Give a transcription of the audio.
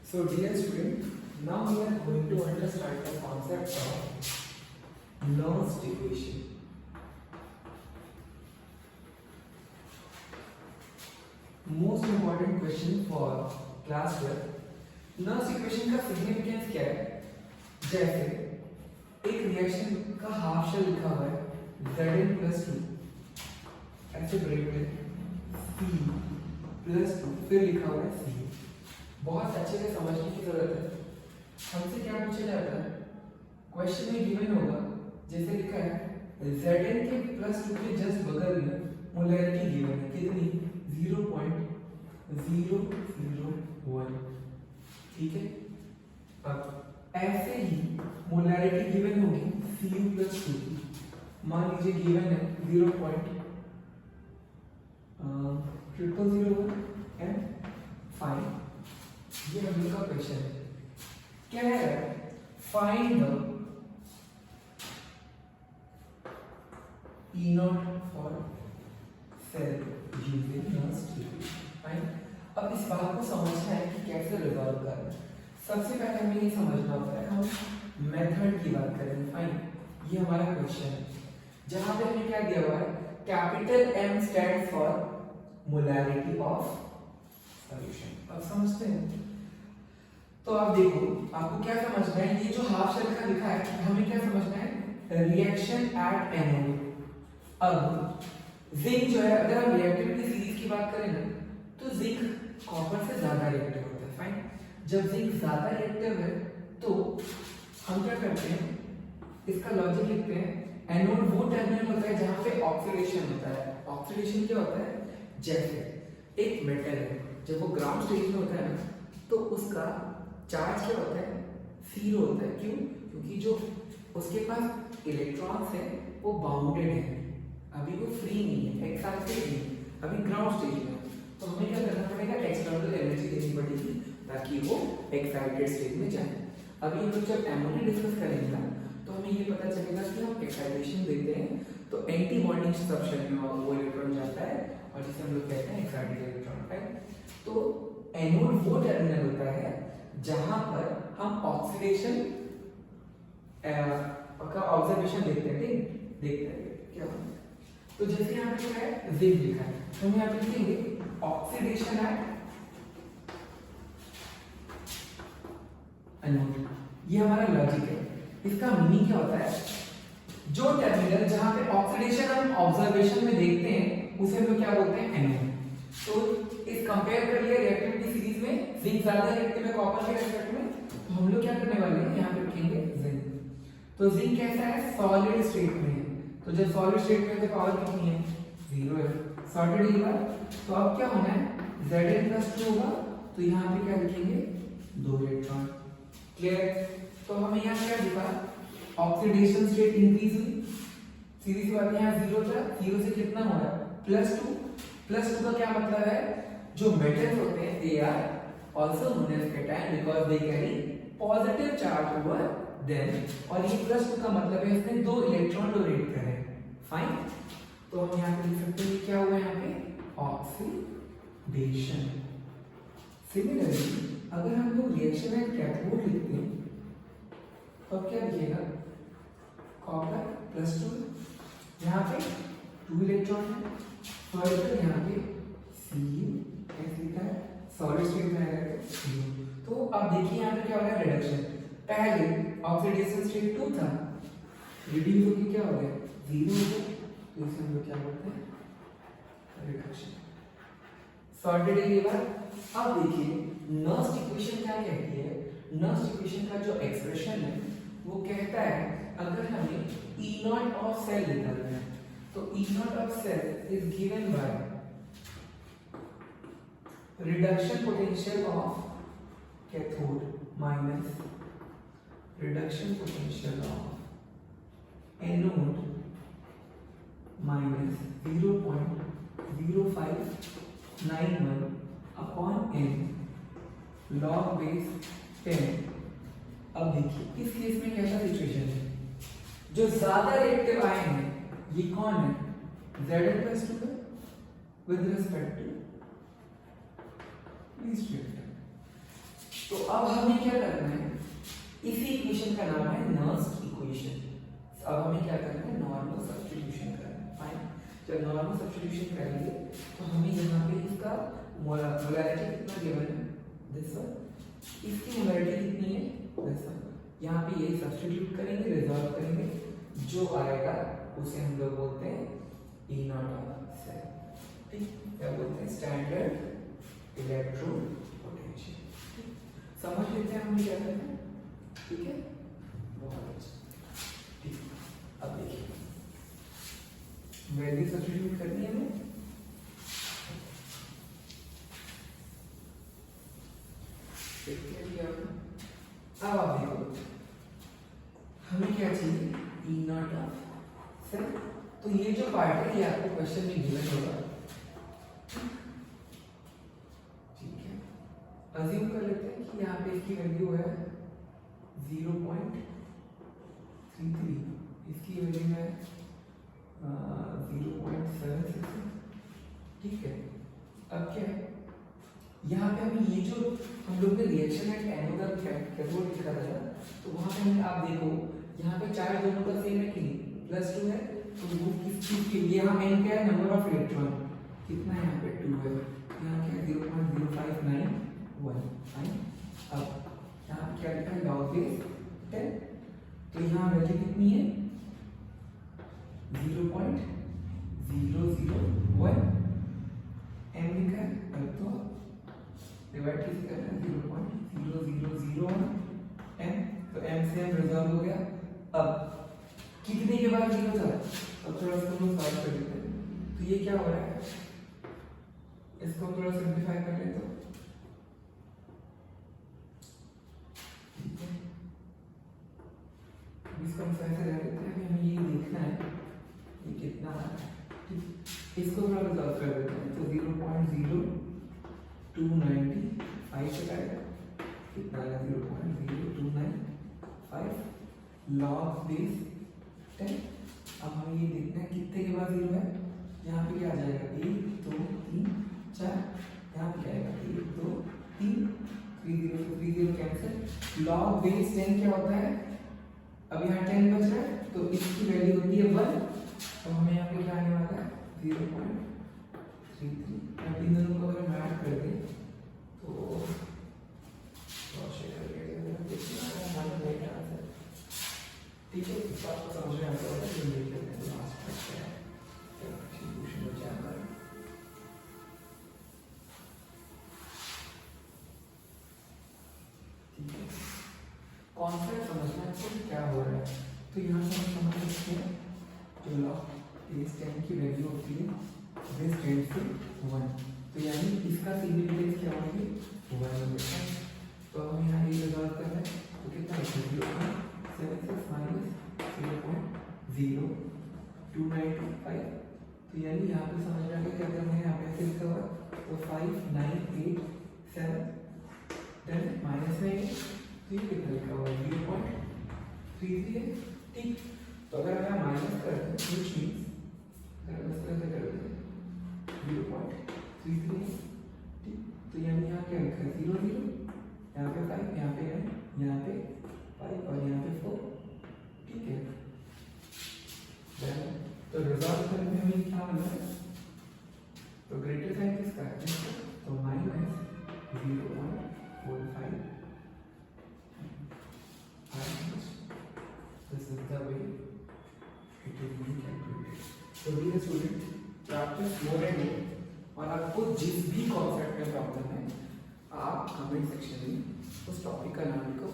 So dear student, now we are going to understand the concept of Nernst equation. Most important question for class 12. Nernst equation का significance क्या है? जैसे एक reaction का half shell लिखा हुआ है Zn+2, ऐसे ब्रैकेट C+2, फिर लिखा हुआ है C। बहुत अच्छे से समझने की जरूरत है। हमसे क्या पूछा जाता है, क्वेश्चन में गिवन होगा, जैसे लिखा है Zn के +2 के जस्ट बगल में मोलैरिटी गिवन है, कितनी 0.001, ठीक है। अब ऐसे ही मोलैरिटी गिवन होगी Cu+2 की, मान लीजिए गिवन है 0.0001 एंड फाइन। ये हम लोग का क्वेश्चन है, क्या है, find the E0 for sale using Nernst equation. Fine. अब इस बात को समझना है कि कैसे रिजॉल्व करना है। सबसे पहले हमें ये समझना होता है, हम मेथड की बात करेंगे। फाइन, ये हमारा क्वेश्चन है जहां पे हमें क्या दिया हुआ है, capital M stands for molarity of solution. अब समझते हैं, तो आप देखो, आपको क्या समझना है, ये जो हाफ शेल का लिखा है, हमें क्या समझना है, रिएक्शन एट एनोड। अब जिंक जो है, अगर हम रिएक्टिविटी सीरीज की बात करें ना, तो जिंक कॉपर से ज्यादा रिएक्टिव होता है। फाइन, जब जिंक ज्यादा रिएक्टिव है तो हम क्या करते हैं, इसका लॉजिक लिखते हैं, एनोड वो टर्मिनल होता है जहां पे ऑक्सीडेशन होता है। ऑक्सीडेशन क्या होता है, जैसे एक मेटल है, जब वो ग्राउंड स्टेज में होता है ना, तो उसका चार्ज क्या होता है, जीरो होता है। क्यों? क्योंकि जो उसके पास इलेक्ट्रॉन्स हैं वो बाउंडेड हैं, अभी वो फ्री नहीं है, एक्साइटेड नहीं, अभी ग्राउंड स्टेज में। तो हमें क्या करना पड़ेगा, एक्सटर्नल एनर्जी देनी पड़ेगी ताकि वो एक्साइटेड स्टेज में जाए। अभी हम जब एमओनी डिस्कस करेंगे ना, तो हमें ये पता चलेगा कि हम एक्साइटेशन देते हैं तो एंटी बॉन्डिंग सब्सटेंस में वो इलेक्ट्रॉन जाता है, और जिसे हम लोग कहते हैं एक्साइटेड इलेक्ट्रॉन। राइट, तो एनोड वो टर्मिनल होता है जहां पर हम ऑक्सीडेशन का ऑब्जर्वेशन देखते हैं। ठीक, देखते हैं क्या होता है। तो जैसे यहाँ पे क्या है, जिंक लिखा है, तो हम यहाँ पे लिखेंगे ऑक्सीडेशन एट एनोड। ये हमारा लॉजिक है। इसका मीनिंग क्या होता है, जो टर्मिनल जहां पे ऑक्सीडेशन हम ऑब्जर्वेशन में देखते हैं उसे हम क्या बोलते हैं, एनोड। तो इस कंपेयर कर लिया रिएक्टिविटी सीरीज में, जिंक ज्यादा रिएक्टिव है कॉपर के रेस्पेक्ट में, तो हम लोग क्या करने वाले हैं, यहाँ पे लिखेंगे जिंक। तो जिंक कैसा है, सॉलिड स्टेट में है, तो जब सॉलिड स्टेट में है तो पावर कितनी है, 0 है, सॉर्टेड ही बात। तो अब क्या होना है, Zn+2 होगा, तो यहाँ पे क्या लिखेंगे, 2 इलेक्ट्रॉन। क्लियर? तो हमें यहाँ क्या दिखा, ऑक्सीडेशन स्टेट इंक्रीज हुई, सीधी सी बात है, यहाँ 0 था, 0 से कितना हो रहा है, +2। +2 का क्या मतलब है, जो मेटल्स होते हैं they are also known as cation because they carry positive charge over them, और ये +2 का मतलब है इसने 2 इलेक्ट्रॉन डोनेट करे। फाइन, तो हम यहाँ पे लिख सकते हैं क्या हुआ यहाँ पे, ऑक्सीडेशन। सिमिलरली अगर हम लोग रिएक्शन एट कैथोड लिखते हैं तो अब क्या लिखेगा, कॉपर +2, यहाँ पे 2 इलेक्ट्रॉन है, फर्दर यहाँ पे Cu ऐसे लिखा है, सॉलिड स्टेट में है। तो अब देखिए यहाँ पे क्या हो रहा है, रिडक्शन। पहले ऑक्सीडेशन स्टेट 2 था, रिड्यूस होके क्या हो गया, 0 हो गया, तो इसे हम लोग क्या बोलते हैं, रिडक्शन। सॉर्टेड है ये बात। अब देखिए नर्स्ट इक्वेशन क्या कहती है, नर्स्ट इक्वेशन का जो एक्सप्रेशन है वो कहता है, अगर हमें E0 ऑफ सेल निकालना है तो E0 of cell is given by reduction potential of cathode minus reduction potential of anode minus 0.0591 upon n log base 10। अब देखिए इस केस में कैसा सिचुएशन है, जो ज्यादा रिएक्टिव आए हैं ये कौन है, Zn+2 है with respect to least reactive. तो अब हमें क्या करना है, इसी इक्वेशन का नाम है नर्स्ट इक्वेशन। अब हमें क्या करना है, नॉर्मल सब्स्टिट्यूशन करना है। फाइन, जब नॉर्मल सब्स्टिट्यूशन करेंगे तो हमें यहाँ पे इसका मोलैरिटी कितना गिवन है, दिस वन, इसकी मोलैरिटी कितनी है, दिस वन। यहाँ पे ये सब्स्टिट्यूट करेंगे, रिजॉल्व करेंगे, जो आएगा उसे हम लोग बोलते हैं E नॉट ऑफ सेल। ठीक, क्या बोलते हैं, स्टैंडर्ड इलेक्ट्रोड पोटेंशियल। समझ लेते हैं हम क्या करना है, ठीक है, बहुत अच्छा। ठीक, अब देखिए वैल्यू सब्स्टिट्यूट करनी है हमें। अब आप देखो हमें क्या चाहिए, E नॉट ऑफ सेल। तो ये जो पार्ट है ये आपको क्वेश्चन में गिवन होगा, ठीक है। अज्यूम कर लेते हैं कि यहाँ पे इसकी वैल्यू है 0.33, इसकी वैल्यू है 0.76, ठीक है। अब क्या है, यहाँ पे हमें ये जो हम लोग ने रिएक्शन एट एनोडर कैथोड लिखा था, तो वहाँ पे हमें आप देखो यहाँ पे चार्ज दोनों का सेम है कि नहीं, +2 है। तो वो किस चीज के लिए, यहाँ n क्या है, नंबर ऑफ इलेक्ट्रॉन कितना है, यहाँ पे 2 है, यहाँ क्या है 0.0591। फाइन, अब यहाँ क्या लिखा है, लॉग बेस 10, तो यहाँ वैल्यू कितनी है 0.001 m लिखा है। अब तो डिवाइड किससे करना है, 0.0001 m, तो m से m रिजॉल्व हो गया। अब कितने के बाद 0 था, अब थोड़ा सा हम सॉल्व कर लेते हैं। तो ये क्या हो रहा है, इसको हम थोड़ा सिंपलीफाई कर लेते हैं, ठीक है। इसको हम ऐसे रख लेते हैं, हमें ये देखना है ये कितना आ रहा है, ठीक। इसको थोड़ा रिजॉल्व कर देते हैं, तो 0.0295 तक आएगा, कितना आएगा 0.0295 लॉग बेस 10। अब हमें ये देखना है कितने के बाद 0 है, यहाँ पे क्या आ जाएगा 1 2 3 4, यहाँ पे क्या आएगा 1 2 3, 3 0 से 3 0 कैंसिल। लॉग बेस 10 क्या होता है, अब यहाँ 10 बच रहा है तो इसकी वैल्यू होती है 1, तो हमें यहाँ पे क्या आने वाला है 0.33। अब इन दोनों को अगर हम ऐड कर दें तो ठीक है, इस बात को समझ में आता है, जो देख लेते हैं लास्ट तक क्या है, क्वेश्चन बचा हमारा। ठीक है, कॉन्सेप्ट समझना है क्या हो रहा है। तो यहाँ से हम समझ सकते हैं जो लॉग बेस 10 की वैल्यू होती है बेस 10 से 1, तो यानी इसका सिग्निफिकेंस क्या होगी 1 होगा। तो हम यहाँ ये रिजॉल्व कर रहे हैं, तो कितना है 0.76 माइनस 0.0295, तो यानी यहाँ पे समझ में आ गया क्या करना है, यहाँ पे ऐसे लिखा हुआ तो 5987 देन माइनस में तो ये कितना लिखा हुआ है 0.33 है, ठीक। तो अगर मैं माइनस कर दूं व्हिच मींस अगर मैं इस तरह से कर दूं 0.33 है, ठीक। तो यानी यहाँ क्या लिखा है 0 0, यहाँ पे 5, यहाँ पे 9, यहाँ पे 5 और यहाँ पे 4, ठीक है। तो रिजॉल्व करने में हमें क्या मिला है, तो ग्रेटर साइन किसका है, तो minus 0.45। This is the way it is being calculated. So dear student, practice more and more, और आपको जिस भी कॉन्सेप्ट में प्रॉब्लम है आप कमेंट सेक्शन में उस टॉपिक का नाम लिखो